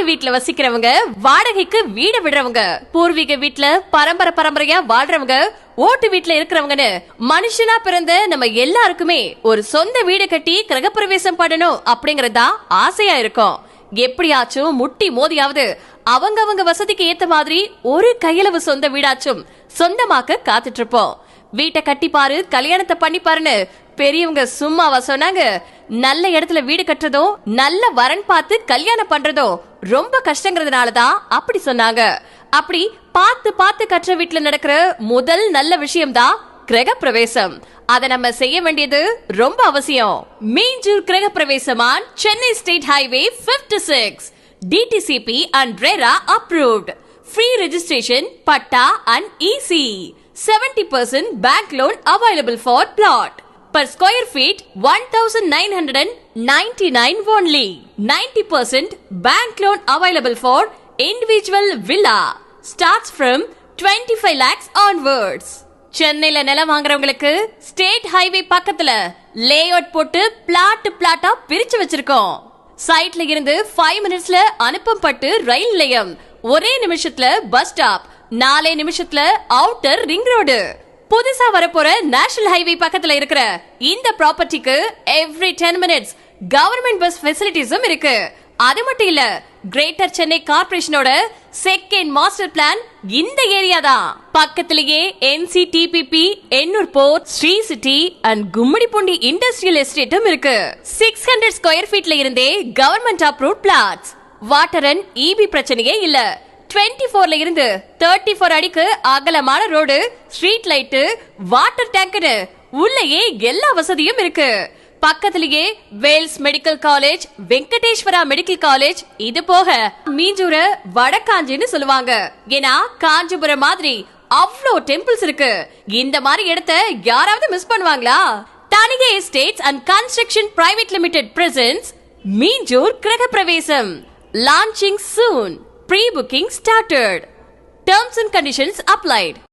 வீட்ல வசிக்கிறவங்க, வாடகைக்கு வீடு விடுறவங்க, பூர்வீக வீட்ல பரம்பரையா வாழ்றவங்க, ஓட்டு வீட்ல இருக்கிறவங்கன்னு மனுஷனா பிறந்த நம்ம எல்லாருக்குமே ஒரு சொந்த வீடு கட்டி கிரகப்பிரவேசம் பண்ணணும் அப்படிங்கறதா ஆசையா இருக்கும். எப்படியாச்சும் முட்டி மோதியாவது அவங்க வசதிக்கு ஏத்த மாதிரி ஒரு கையளவு சொந்த வீடாச்சும் சொந்தமாக்க காத்துட்டு இருப்போம். வீட்டை கட்டி பாரு, கல்யாணத்தை பண்ணி பாருன்னு பெரியவங்க சும்மாவா சொன்னாங்க? நல்ல இடத்துல வீடு கட்டுறதும் நல்ல வரன் பார்த்து கல்யாணம் பண்றதும் ரொம்ப கஷ்டங்கிறதுனாலதான் அப்படி சொன்னாங்க. அப்படி பார்த்து கட்டுற வீட்டுல நடக்கிற முதல் நல்ல விஷயம் தான் கிரகப்பிரவேசம். அதை நம்ம செய்ய வேண்டியது ரொம்ப அவசியம். மீஞ்சூர் கிரகப்பிரவேசமான் Chennai state highway 56, DTCP and RERA approved. Free registration, patta and EC. 70% bank loan available for plot. Per square feet 1999 only. 90% bank loan available for individual villa. Starts from 25 lakhs onwards. சென்னையில நிலம் வாங்குறவங்களுக்கு ஸ்டேட் ஹைவே பக்கத்துல layout போட்டு பிளாட்டா பிரிச்சு வச்சிருக்கோம். சைட்ல இருந்து 5 மினிட்ஸ்ல அனுப்பப்பட்டு ரயில் நிலையம், ஒரே நிமிஷத்துல பஸ் ஸ்டாப், 4 நிமிஷத்துல அவுட்டர் ரிங் ரோடு. புதுசா வரப்போற நேஷனல் ஹைவே பக்கத்துல இருக்கிற இந்த ப்ராப்பர்ட்டிக்கு எவ்ரி 10 மினிட்ஸ் கவர்மெண்ட் பஸ் ஃபெசிலிட்டிஸும் இருக்கு. அது மட்டும் இல்ல, கிரேட்டர் சென்னை கார்ப்பரேஷனோட செகண்ட் மாஸ்டர் பிளான் இந்த ஏரியா தான். பக்கத்திலேயே NCTPP, Ennore port, Sri city and Gummidipoondi industrial எஸ்டேட்டும் இருக்கு. 600 ஸ்கொயர் ஃபீட்ல இருந்தே government approved plots. Water and EB பிரச்சனையே இல்ல. 24ல இருந்து 34 அடிக்கு அகலமான ரோடு, ஸ்ட்ரீட் லைட், வாட்டர் டேங்க்னு உள்ளேயே எல்லா வசதியும் இருக்கு. பக்கத்திலேயே Vels medical college, Venkateswara medical college, இது போக மீஞ்சூர வடகாஞ்சின்னு சொல்லுவாங்க. ஏன்னா காஞ்சிபுரம் மாதிரி அவ்வளோ டெம்பிள்ஸ் இருக்கு. இந்த மாதிரி இடத்தை யாராவது மிஸ் பண்ணுவாங்களா? Thanigai estates and construction private limited presents Minjur கிரகப்பிரவேசம். Launching soon. Pre-booking started. Terms and conditions applied.